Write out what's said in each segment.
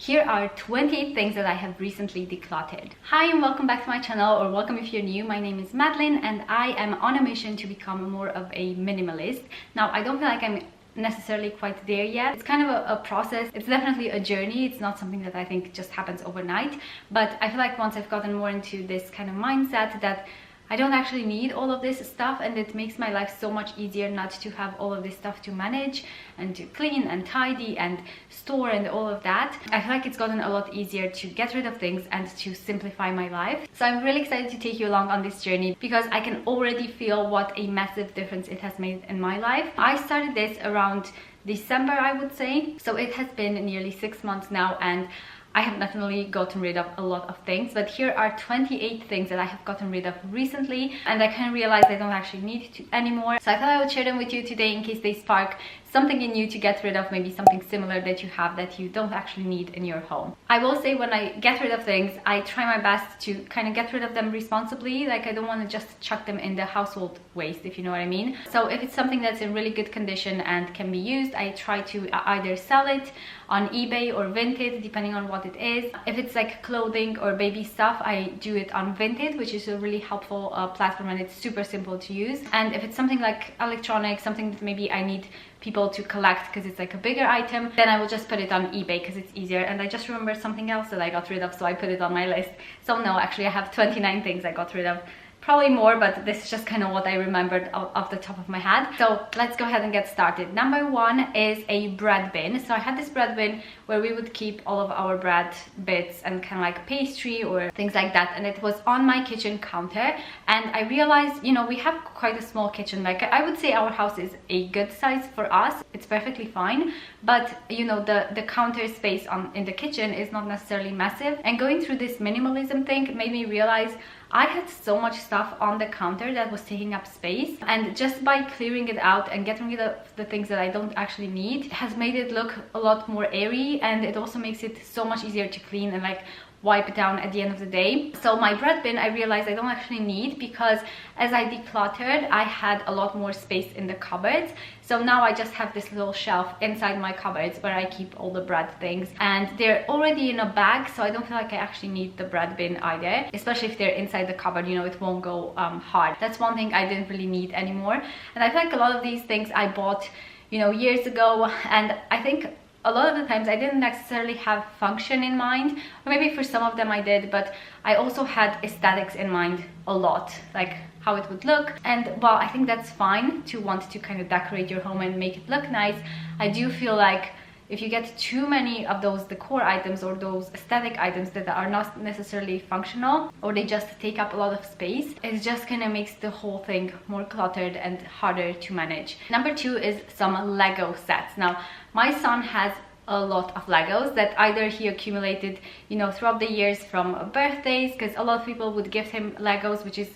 Here are 28 things that I have recently decluttered. Hi and welcome back to my channel, or welcome if you're new. My name is Madeline and I am on a mission to become more of a minimalist. Now, I don't feel like I'm necessarily quite there yet. It's kind of a process. It's definitely a journey. It's not something that I think just happens overnight, but I feel like once I've gotten more into this kind of mindset that I don't actually need all of this stuff, and it makes my life so much easier not to have all of this stuff to manage and to clean and tidy and store and all of that. I feel like it's gotten a lot easier to get rid of things and to simplify my life. So I'm really excited to take you along on this journey because I can already feel what a massive difference it has made in my life. I started this around December, I would say. So it has been nearly 6 months now, and I have definitely gotten rid of a lot of things, but here are 28 things that I have gotten rid of recently and I kind of realized I don't actually need to anymore. So I thought I would share them with you today in case they spark something in you to get rid of, maybe something similar that you have that you don't actually need in your home. I will say when I get rid of things, I try my best to kind of get rid of them responsibly. Like, I don't want to just chuck them in the household waste, if you know what I mean. So if it's something that's in really good condition and can be used, I try to either sell it on eBay or Vinted, depending on what it is. If it's like clothing or baby stuff, I do it on Vinted, which is a really helpful platform, and it's super simple to use. And if it's something like electronics, something that maybe I need people to collect because it's like a bigger item, then I will just put it on eBay because it's easier. And I just remember something else that I got rid of, so I put it on my list. So no, actually I have 29 things I got rid of. Probably more, but this is just kind of what I remembered off the top of my head. So let's go ahead and get started. Number one is a bread bin. So I had this bread bin where we would keep all of our bread bits and kind of like pastry or things like that, and it was on my kitchen counter. And I realized, you know, we have quite a small kitchen. Like, I would say our house is a good size for us. It's perfectly fine, but you know, the counter space in the kitchen is not necessarily massive. And going through this minimalism thing made me realize I had so much stuff on the counter that was taking up space, and just by clearing it out and getting rid of the things that I don't actually need has made it look a lot more airy, and it also makes it so much easier to clean and like wipe it down at the end of the day. So my bread bin, I realized I don't actually need, because as I decluttered, I had a lot more space in the cupboards. So now I just have this little shelf inside my cupboards where I keep all the bread things, and they're already in a bag, so I don't feel like I actually need the bread bin either, especially if they're inside the cupboard. You know, it won't go hard. That's one thing I didn't really need anymore. And I feel like a lot of these things I bought, you know, years ago, and I think a lot of the times I didn't necessarily have function in mind, or maybe for some of them I did, but I also had aesthetics in mind a lot, like how it would look. And while I think that's fine to want to kind of decorate your home and make it look nice, I do feel like if you get too many of those decor items or those aesthetic items that are not necessarily functional, or they just take up a lot of space, it just kind of makes the whole thing more cluttered and harder to manage. Number two is some Lego sets. Now, my son has a lot of Legos that either he accumulated, you know, throughout the years from birthdays, because a lot of people would gift him Legos, which is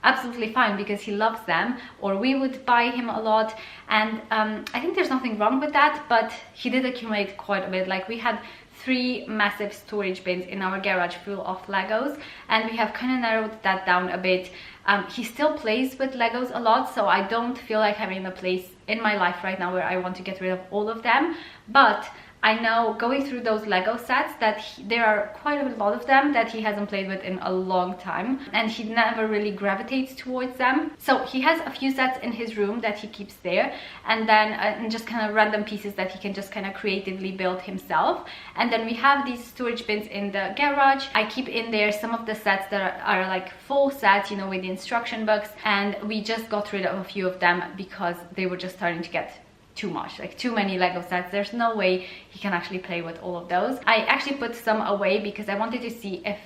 absolutely fine because he loves them, or we would buy him a lot, and I think there's nothing wrong with that, but he did accumulate quite a bit. Like, we had 3 massive storage bins in our garage full of Legos, and we have kind of narrowed that down a bit. He still plays with Legos a lot, so I don't feel like I'm in a place in my life right now where I want to get rid of all of them, but I know going through those Lego sets that there are quite a lot of them that he hasn't played with in a long time, and he never really gravitates towards them. So he has a few sets in his room that he keeps there, and then and just kind of random pieces that he can just kind of creatively build himself. And then we have these storage bins in the garage. I keep in there some of the sets that are like full sets, you know, with the instruction books, and we just got rid of a few of them because they were just starting to get too much, like too many Lego sets. There's no way he can actually play with all of those. I actually put some away because I wanted to see if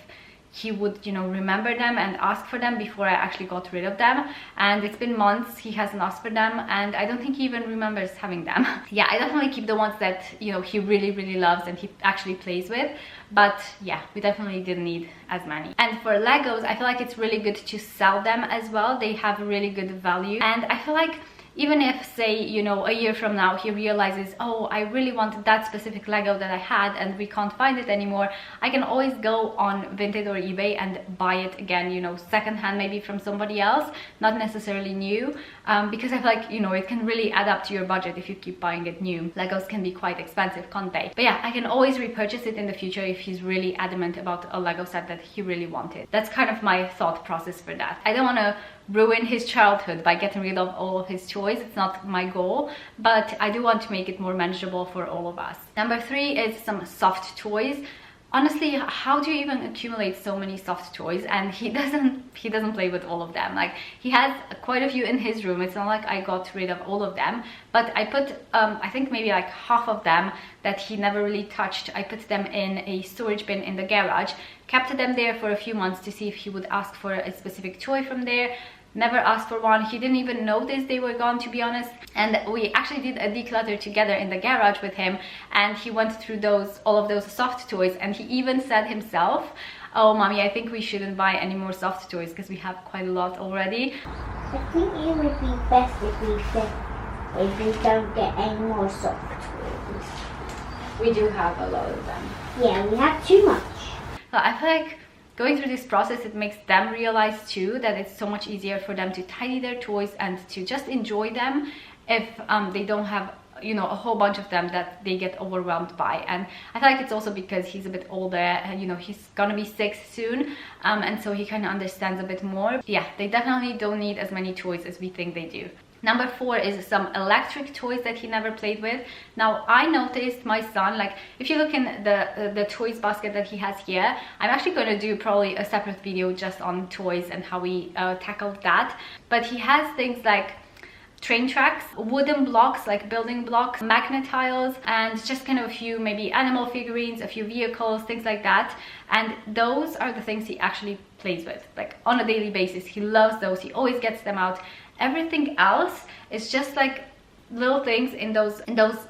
he would, you know, remember them and ask for them before I actually got rid of them. And it's been months he hasn't asked for them, and I don't think he even remembers having them. Yeah, I definitely keep the ones that, you know, he really loves and he actually plays with. But yeah, we definitely didn't need as many. And for Legos, I feel like it's really good to sell them as well. They have really good value, and I feel like even if, say, you know, a year from now he realizes, oh, I really wanted that specific Lego that I had and we can't find it anymore, I can always go on Vinted or eBay and buy it again, you know, secondhand, maybe from somebody else, not necessarily new, because I feel like, you know, it can really add up to your budget if you keep buying it new. Legos can be quite expensive, can't they? But yeah, I can always repurchase it in the future if he's really adamant about a Lego set that he really wanted. That's kind of my thought process for that. I don't want to ruin his childhood by getting rid of all of his toys. It's not my goal, but I do want to make it more manageable for all of us. Number 3 is some soft toys. Honestly, how do you even accumulate so many soft toys? And he doesn't play with all of them. Like, he has quite a few in his room. It's not like I got rid of all of them, but I put I think maybe like half of them that he never really touched. I put them in a storage bin in the garage, kept them there for a few months to see if he would ask for a specific toy from there. Never asked for one. He didn't even notice they were gone, to be honest. And we actually did a declutter together in the garage with him, and he went through all of those soft toys, and he even said himself, oh mommy, I think we shouldn't buy any more soft toys because we have quite a lot already. I think it would be best if we don't get any more soft toys. We do have a lot of them. Yeah, we have too much. So I feel like going through this process, it makes them realize too that it's so much easier for them to tidy their toys and to just enjoy them if they don't have, you know, a whole bunch of them that they get overwhelmed by. And I feel like it's also because he's a bit older and, you know, he's gonna be 6 soon, and so he kind of understands a bit more. Yeah, they definitely don't need as many toys as we think they do. Number 4 is some electric toys that he never played with. Now, I noticed my son, like, if you look in the toys basket that he has here, I'm actually going to do probably a separate video just on toys and how we tackled that. But he has things like train tracks, wooden blocks like building blocks, magnet tiles, and just kind of a few maybe animal figurines, a few vehicles, things like that. And those are the things he actually plays with, like on a daily basis. He loves those. He always gets them out. Everything else is just like little things in those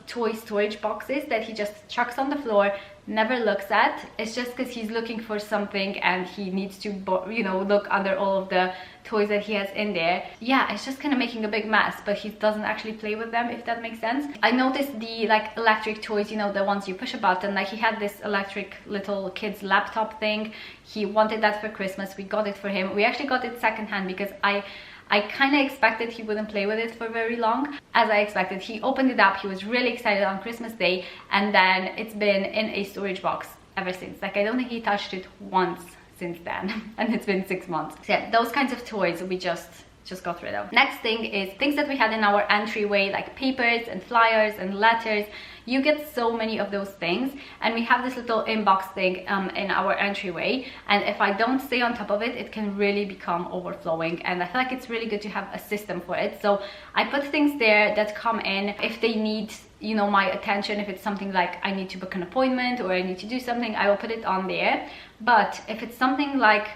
toy storage boxes that he just chucks on the floor, never looks at. It's just because he's looking for something and he needs to, you know, look under all of the toys that he has in there. Yeah, it's just kind of making a big mess, but he doesn't actually play with them, if that makes sense. I noticed the like electric toys, you know, the ones you push a button. Like, he had this electric little kid's laptop thing. He wanted that for Christmas. We got it for him. We actually got it secondhand because I kind of expected he wouldn't play with it for very long. As I expected, he opened it up, he was really excited on Christmas Day, and then it's been in a storage box ever since. Like, I don't think he touched it once since then, and it's been 6 months. So yeah, those kinds of toys we just got rid of. Next thing is things that we had in our entryway, like papers and flyers and letters. You get so many of those things, and we have this little inbox thing in our entryway, and if I don't stay on top of it, it can really become overflowing, and I feel like it's really good to have a system for it. So I put things there that come in if they need, you know, my attention. If it's something like I need to book an appointment or I need to do something, I will put it on there. But if it's something like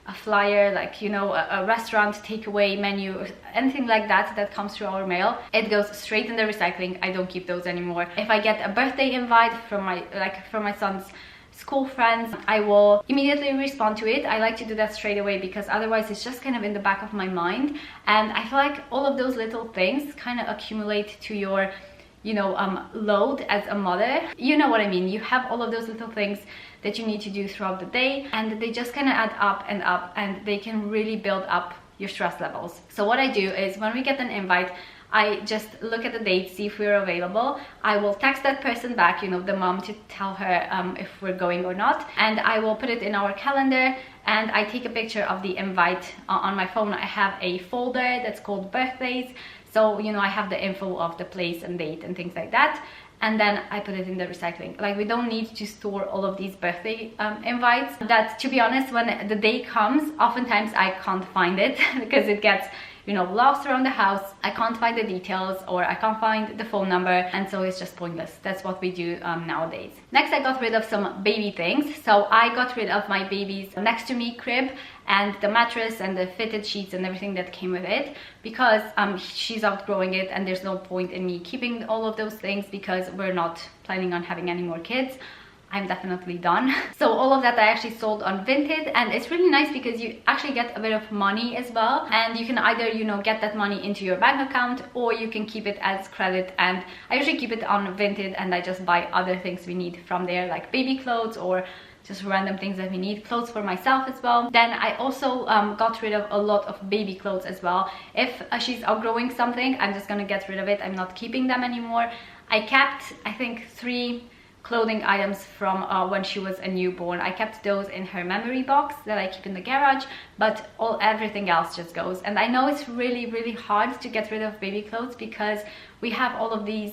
a flyer, like, you know, a restaurant takeaway menu, or anything like that that comes through our mail, it goes straight in the recycling. I don't keep those anymore. If I get a birthday invite from my son's school friends, I will immediately respond to it. I like to do that straight away because otherwise it's just kind of in the back of my mind, and I feel like all of those little things kind of accumulate to your, you know, load as a mother. You know what I mean? You have all of those little things that you need to do throughout the day, and they just kind of add up, and they can really build up your stress levels. So what I do is, when we get an invite, I just look at the date, see if we're available. I will text that person back, you know, the mom, to tell her if we're going or not, and I will put it in our calendar, and I take a picture of the invite on my phone. I have a folder that's called birthdays, so, you know, I have the info of the place and date and things like that, and then I put it in the recycling. Like, we don't need to store all of these birthday invites that, to be honest, when the day comes, oftentimes I can't find it because it gets, you know, lost around the house. I can't find the details, or I can't find the phone number, and so it's just pointless. That's what we do nowadays. Next, I got rid of some baby things. So I got rid of my baby's next to me crib and the mattress and the fitted sheets and everything that came with it, because she's outgrowing it, and there's no point in me keeping all of those things because we're not planning on having any more kids. I'm definitely done. So all of that I actually sold on Vinted, and it's really nice because you actually get a bit of money as well, and you can either, you know, get that money into your bank account, or you can keep it as credit. And I usually keep it on Vinted, and I just buy other things we need from there, like baby clothes or just random things that we need, clothes for myself as well. Then I also got rid of a lot of baby clothes as well. If she's outgrowing something, I'm just gonna get rid of it. I'm not keeping them anymore. I kept, I think, 3 clothing items from when she was a newborn. I kept those in her memory box that I keep in the garage, but everything else just goes. And I know it's really hard to get rid of baby clothes because we have all of these,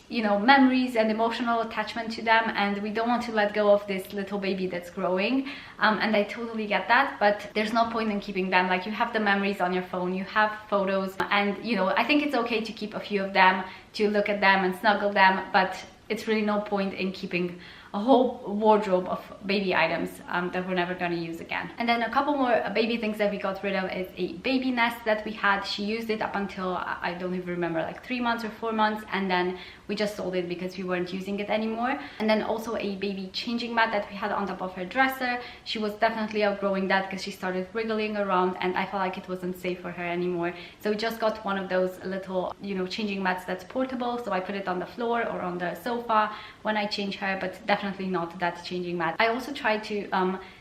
you know, memories and emotional attachment to them, and we don't want to let go of this little baby that's growing. And I totally get that, but there's no point in keeping them. Like, you have the memories on your phone, you have photos, and you know, I think it's okay to keep a few of them, to look at them and snuggle them, but it's really no point in keeping a whole wardrobe of baby items that we're never going to use again. And then a couple more baby things that we got rid of is a baby nest that we had. She used it up until, I don't even remember, like 3 months or 4 months, and then we just sold it because we weren't using it anymore. And then also a baby changing mat that we had on top of her dresser. She was definitely outgrowing that because she started wriggling around, and I felt like it wasn't safe for her anymore. So we just got one of those little, you know, changing mats that's portable, so I put it on the floor or on the sofa when I change her, but definitely not that changing mat. I also try to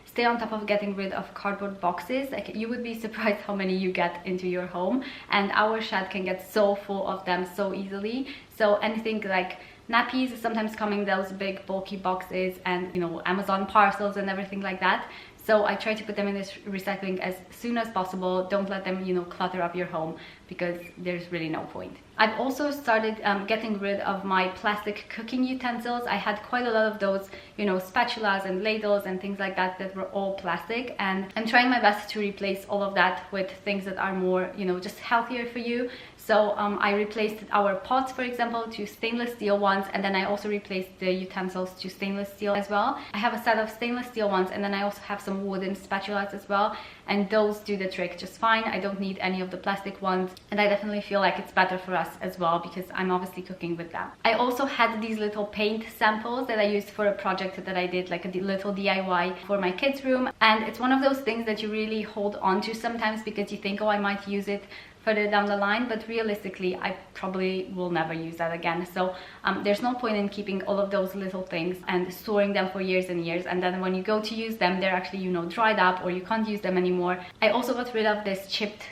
stay on top of getting rid of cardboard boxes. Like, you would be surprised how many you get into your home, and our shed can get so full of them so easily. So anything like nappies sometimes come in those big bulky boxes, and you know, Amazon parcels and everything like that. So I try to put them in this recycling as soon as possible. Don't let them, you know, clutter up your home, because there's really no point. I've also started getting rid of my plastic cooking utensils. I had quite a lot of those, you know, spatulas and ladles and things like that that were all plastic, and I'm trying my best to replace all of that with things that are more, you know, just healthier for you. So I replaced our pots, for example, to stainless steel ones, and then I also replaced the utensils to stainless steel as well. I have a set of stainless steel ones, and then I also have some wooden spatulas as well, and those do the trick just fine. I don't need any of the plastic ones, and I definitely feel like it's better for us as well because I'm obviously cooking with them. I also had these little paint samples that I used for a project that I did, like a little DIY for my kids' room, and it's one of those things that you really hold on to sometimes because you think, oh, I might use it further down the line, but realistically I probably will never use that again. So there's no point in keeping all of those little things and storing them for years and years, and then when you go to use them, they're actually, you know, dried up or you can't use them anymore. I also got rid of this chipped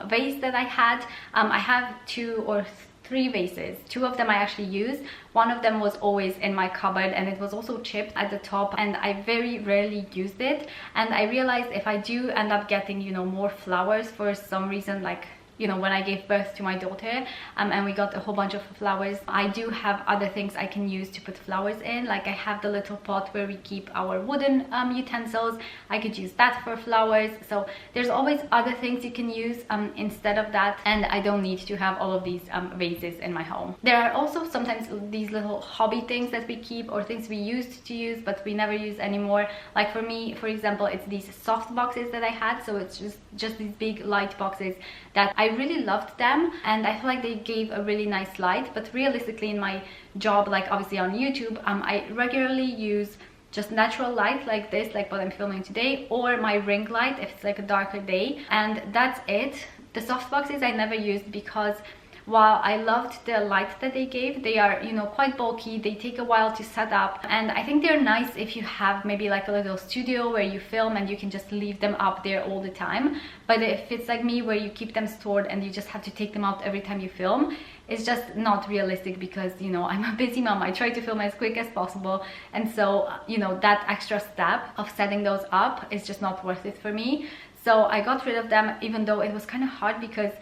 vase that I had. I have 2 or 3 vases. 2 of them I actually use. One of them was always in my cupboard, and it was also chipped at the top, and I very rarely used it. And I realized if I do end up getting, you know, more flowers for some reason, like, you know, when I gave birth to my daughter and we got a whole bunch of flowers, I do have other things I can use to put flowers in. Like, I have the little pot where we keep our wooden utensils. I could use that for flowers. So there's always other things you can use instead of that, and I don't need to have all of these vases in my home. There are also sometimes these little hobby things that we keep, or things we used to use but we never use anymore. Like for me, for example, it's these soft boxes that I had. So it's just these big light boxes that I really loved them, and I feel like they gave a really nice light. But realistically, in my job, like obviously on YouTube, I regularly use just natural light like this, like what I'm filming today, or my ring light if it's like a darker day, and that's it. The soft boxes I never used because while I loved the light that they gave, they are, you know, quite bulky. They take a while to set up, and I think they're nice if you have maybe like a little studio where you film and you can just leave them up there all the time. But if it's like me, where you keep them stored and you just have to take them out every time you film, it's just not realistic because, you know, I'm a busy mom. I try to film as quick as possible, and so, you know, that extra step of setting those up is just not worth it for me. So I got rid of them, even though it was kind of hard because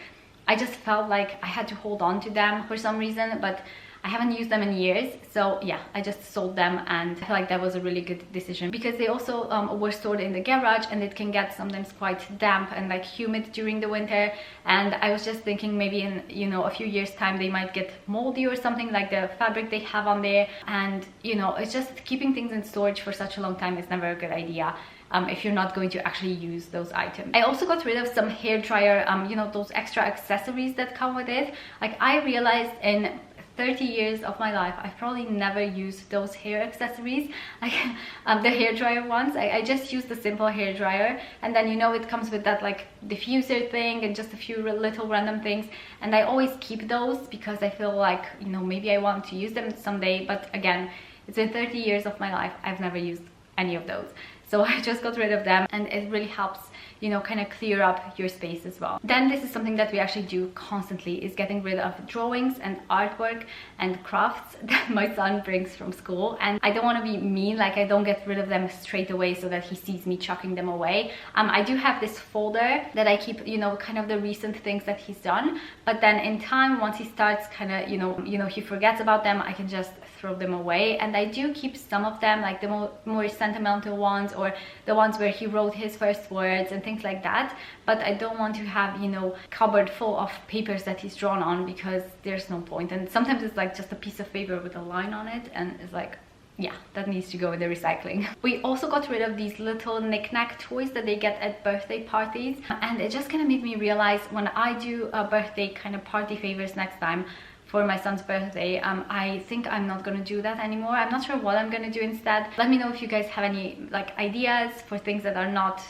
I just felt like I had to hold on to them for some reason, but I haven't used them in years. So yeah, I just sold them, and I feel like that was a really good decision because they also were stored in the garage, and it can get sometimes quite damp and like humid during the winter. And I was just thinking maybe in, you know, a few years time they might get moldy or something, like the fabric they have on there. And you know, it's just keeping things in storage for such a long time is never a good idea. If you're not going to actually use those items. I also got rid of some hair dryer, you know, those extra accessories that come with it. Like, I realized in 30 years of my life, I've probably never used those hair accessories, like the hair dryer ones. I just use the simple hair dryer, and then, you know, it comes with that like diffuser thing and just a few little random things, and I always keep those because I feel like, you know, maybe I want to use them someday. But again, it's been 30 years of my life, I've never used any of those. So I just got rid of them, and it really helps, you know, kind of clear up your space as well. Then this is something that we actually do constantly, is getting rid of drawings and artwork and crafts that my son brings from school. And I don't want to be mean, like I don't get rid of them straight away so that he sees me chucking them away. I do have this folder that I keep, you know, kind of the recent things that he's done, but then in time, once he starts kind of, you know, he forgets about them, I can just throw them away. And I do keep some of them, like the more sentimental ones, or the ones where he wrote his first words and things like that. But I don't want to have, you know, cupboard full of papers that he's drawn on, because there's no point. And sometimes it's like just a piece of paper with a line on it, and it's like, yeah, that needs to go in the recycling. We also got rid of these little knick-knack toys that they get at birthday parties, and it just kind of made me realize, when I do a birthday kind of party favors next time for my son's birthday, I think I'm not gonna do that anymore. I'm not sure what I'm gonna do instead. Let me know if you guys have any like ideas for things that are not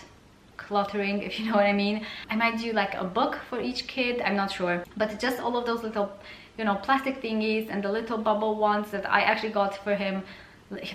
cluttering, if you know what I mean. I might do like a book for each kid, I'm not sure, but just all of those little, you know, plastic thingies and the little bubble ones that I actually got for him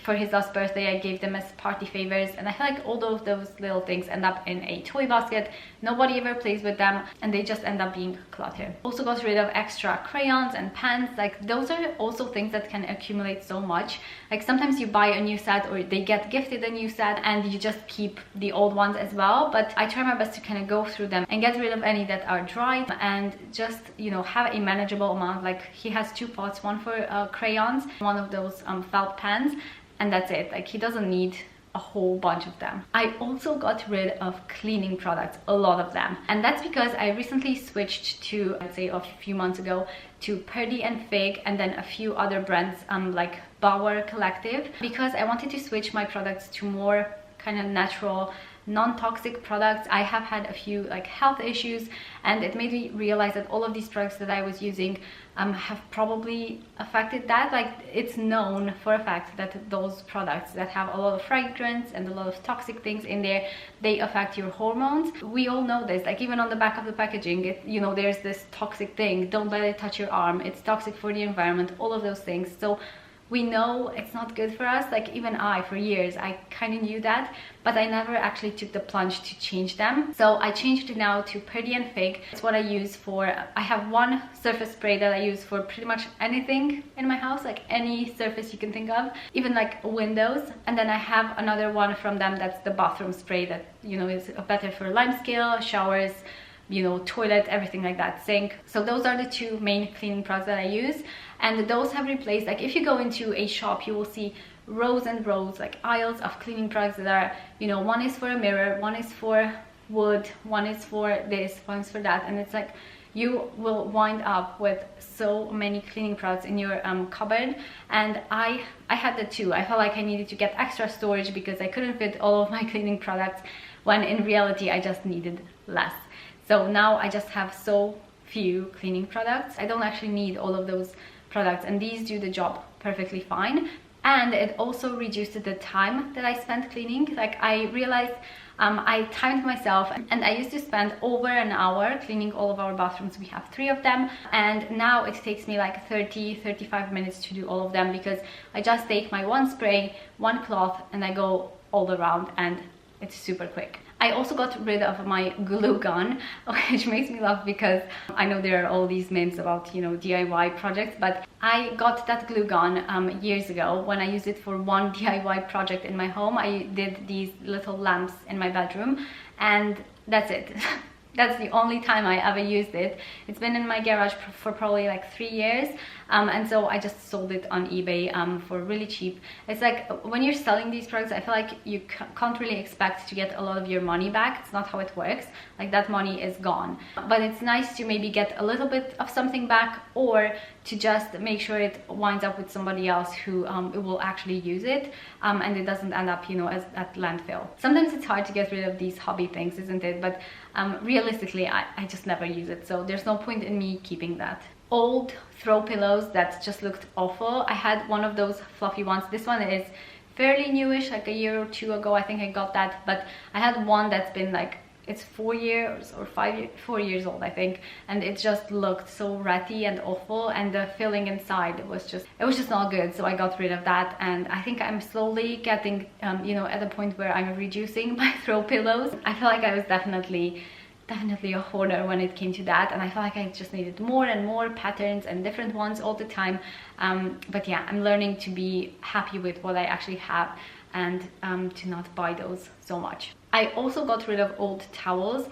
for his last birthday. I gave them as party favors, and I feel like all of those little things end up in a toy basket. Nobody ever plays with them, and they just end up being clutter. Also got rid of extra crayons and pens. Like those are also things that can accumulate so much. Like sometimes you buy a new set, or they get gifted a new set, and you just keep the old ones as well. But I try my best to kind of go through them and get rid of any that are dry, and just, you know, have a manageable amount. Like he has 2 pots, one for crayons, one of those felt pens, and that's it. Like he doesn't need a whole bunch of them. I also got rid of cleaning products, a lot of them, and that's because I recently switched to, I'd say a few months ago, to Purdy and Fig, and then a few other brands like Bauer Collective, because I wanted to switch my products to more kind of natural, non-toxic products. I have had a few like health issues, and it made me realize that all of these products that I was using have probably affected that. Like it's known for a fact that those products that have a lot of fragrance and a lot of toxic things in there, they affect your hormones. We all know this, like even on the back of the packaging, you know, there's this toxic thing, don't let it touch your arm, it's toxic for the environment, all of those things. So we know it's not good for us. Like even for years, I kind of knew that, but I never actually took the plunge to change them. So I changed it now to Purdy and Fig. It's what I use for, I have one surface spray that I use for pretty much anything in my house, like any surface you can think of, even like windows. And then I have another one from them that's the bathroom spray that, you know, is better for lime scale, showers, you know, toilet, everything like that, sink. So those are the 2 main cleaning products that I use, and those have replaced, like if you go into a shop, you will see rows and rows, like aisles of cleaning products that are, you know, one is for a mirror, one is for wood, one is for this, one is for that, and it's like you will wind up with so many cleaning products in your cupboard. And I had that too. I felt like I needed to get extra storage because I couldn't fit all of my cleaning products, when in reality I just needed less. So now I just have so few cleaning products. I don't actually need all of those products, and these do the job perfectly fine. And it also reduced the time that I spent cleaning. Like I realized I timed myself, and I used to spend over an hour cleaning all of our bathrooms. We have 3 of them, and now it takes me like 30-35 minutes to do all of them, because I just take my one spray, one cloth, and I go all around, and it's super quick. I also got rid of my glue gun, which makes me laugh because I know there are all these memes about, you know, DIY projects, but I got that glue gun years ago when I used it for one DIY project in my home. I did these little lamps in my bedroom, and that's it. That's the only time I ever used it. It's been in my garage for probably like 3 years, and so I just sold it on eBay for really cheap. It's like when you're selling these products, I feel like you can't really expect to get a lot of your money back. It's not how it works. Like that money is gone. But it's nice to maybe get a little bit of something back, or to just make sure it winds up with somebody else who will actually use it, and it doesn't end up, you know, as at landfill. Sometimes it's hard to get rid of these hobby things, isn't it? But realistically, I just never use it, so there's no point in me keeping that. old throw pillows that just looked awful. I had one of those fluffy ones. This one is fairly newish, like a year or two ago I think I got that, but I had one that's been like, it's 4 years or 4 years old I think, and it just looked so ratty and awful, and the filling inside it was just not good. So I got rid of that, and I think I'm slowly getting you know, at the point where I'm reducing my throw pillows. I feel like I was definitely a hoarder when it came to that, and I felt like I just needed more and more patterns and different ones all the time. But yeah, I'm learning to be happy with what I actually have, and to not buy those so much. I also got rid of old towels.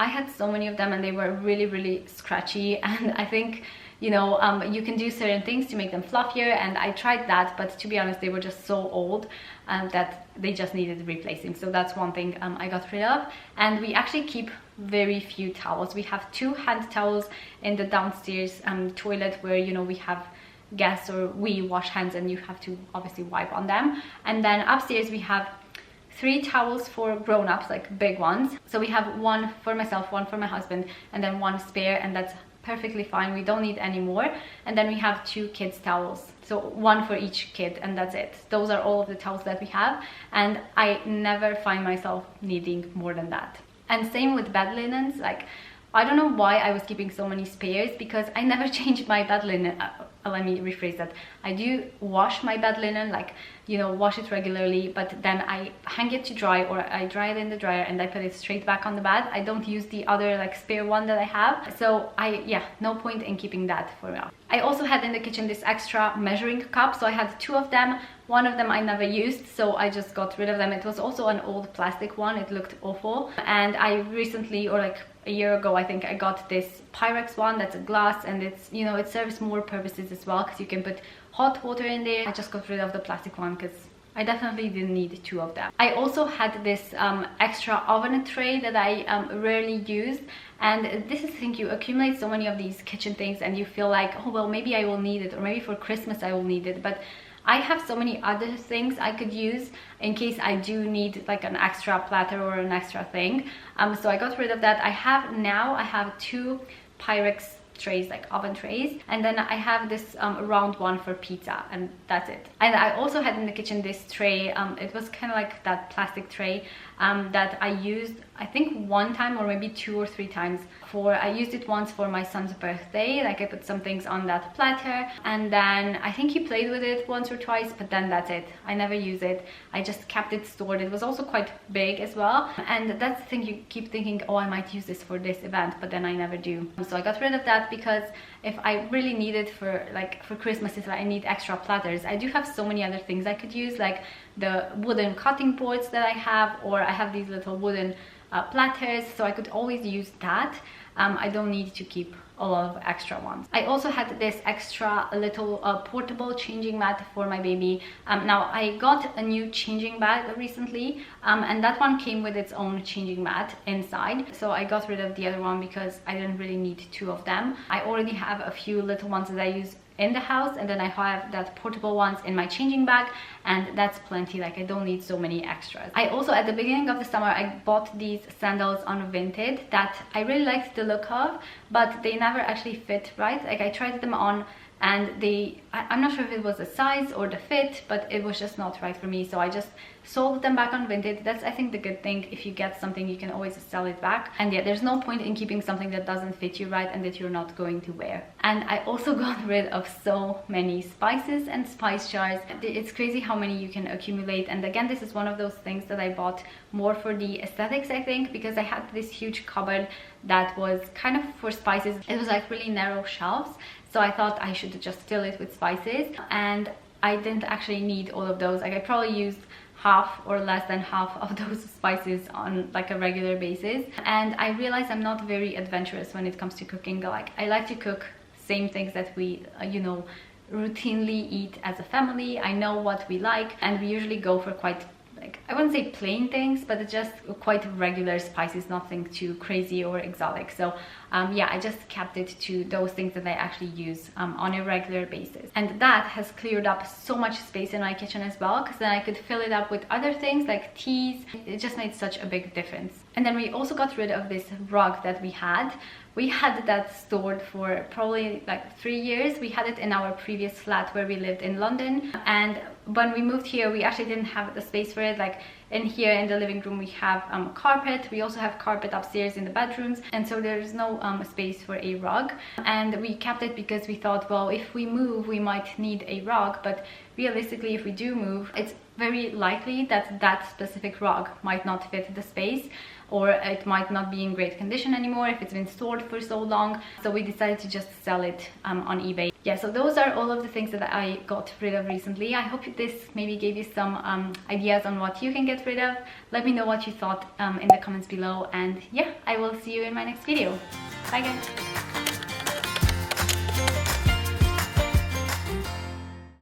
I had so many of them and they were really scratchy, and I think, you know, you can do certain things to make them fluffier, and I tried that, but to be honest they were just so old that they just needed replacing. So that's one thing I got rid of. And we actually keep very few towels. We have 2 hand towels in the downstairs toilet where, you know, we have guests or we wash hands and you have to obviously wipe on them. And then upstairs we have 3 towels for grown-ups, like big ones. So we have 1 for myself, 1 for my husband, and then 1 spare, and that's perfectly fine. We don't need any more. And then we have 2 kids towels, so 1 for each kid, and that's it. Those are all of the towels that we have, and I never find myself needing more than that. And same with bed linens. Like, I don't know why I was keeping so many spares, because I never changed my bed linen. Let me rephrase that. I do wash my bed linen, like, you know, wash it regularly, but then I hang it to dry, or I dry it in the dryer and I put it straight back on the bed. I don't use the other like spare one that I have. So yeah, no point in keeping that for now. I also had in the kitchen this extra measuring cup. So I had 2 of them. One of them I never used, so I just got rid of them. It was also an old plastic one. It looked awful. And I recently, or like a year ago I think, I got this Pyrex one that's a glass, and it's, you know, it serves more purposes as well, because you can put hot water in there. I just got rid of the plastic one because I definitely didn't need 2 of them. I also had this extra oven tray that I rarely used, and this is the thing, you accumulate so many of these kitchen things and you feel like, oh well, maybe I will need it, or maybe for Christmas I will need it, but I have so many other things I could use in case I do need like an extra platter or an extra thing. So I got rid of that. I have 2 Pyrex trays, like oven trays, and then I have this round one for pizza, and that's it. And I also had in the kitchen this tray. It was kind of like that plastic tray that I used, I think 1 time or maybe 2 or 3 times. I used it once for my son's birthday, like I put some things on that platter, and then I think he played with it once or twice, but then that's it. I never use it. I just kept it stored. It was also quite big as well, and that's the thing, you keep thinking, oh, I might use this for this event, but then I never do. So I got rid of that, because if I really need it for Christmas, if I need extra platters, I do have so many other things I could use, like the wooden cutting boards that I have, or I have these little wooden platters, so I could always use that. I don't need to keep a lot of extra ones. I also had this extra little portable changing mat for my baby. Now I got a new changing bag recently, and that one came with its own changing mat inside, so I got rid of the other one because I didn't really need 2 of them. I already have a few little ones that I use in the house, and then I have that portable ones in my changing bag, and that's plenty. Like, I don't need so many extras. I also, at the beginning of the summer, I bought these sandals on Vinted that I really liked the look of, but they never actually fit right. Like, I tried them on and I'm not sure if it was the size or the fit, but it was just not right for me, so I just sold them back on Vinted. That's, I think, the good thing. If you get something, you can always sell it back, and yeah, there's no point in keeping something that doesn't fit you right and that you're not going to wear. And I also got rid of so many spices and spice jars. It's crazy how many you can accumulate, and again, this is one of those things that I bought more for the aesthetics, I think, because I had this huge cupboard that was kind of for spices. It was like really narrow shelves, so I thought I should just fill it with spices, and I didn't actually need all of those. Like, I probably used half or less than half of those spices on like a regular basis, and I realized I'm not very adventurous when it comes to cooking. Like, I like to cook same things that we you know, routinely eat as a family. I know what we like, and we usually go for quite, like, I wouldn't say plain things, but it's just quite regular spices, nothing too crazy or exotic. So yeah, I just kept it to those things that I actually use on a regular basis, and that has cleared up so much space in my kitchen as well, because then I could fill it up with other things like teas. It just made such a big difference. And then we also got rid of this rug that we had. We had that stored for probably like 3 years. We had it in our previous flat where we lived in London, and when we moved here we actually didn't have the space for it. Like in here in the living room we have carpet. We also have carpet upstairs in the bedrooms, and so there's no space for a rug. And we kept it because we thought, well, if we move we might need a rug, but realistically if we do move, it's very likely that that specific rug might not fit the space, or it might not be in great condition anymore if it's been stored for so long. So we decided to just sell it on eBay. Yeah, so those are all of the things that I got rid of recently. I hope this maybe gave you some ideas on what you can get rid of. Let me know what you thought in the comments below, and yeah, I will see you in my next video. Bye guys.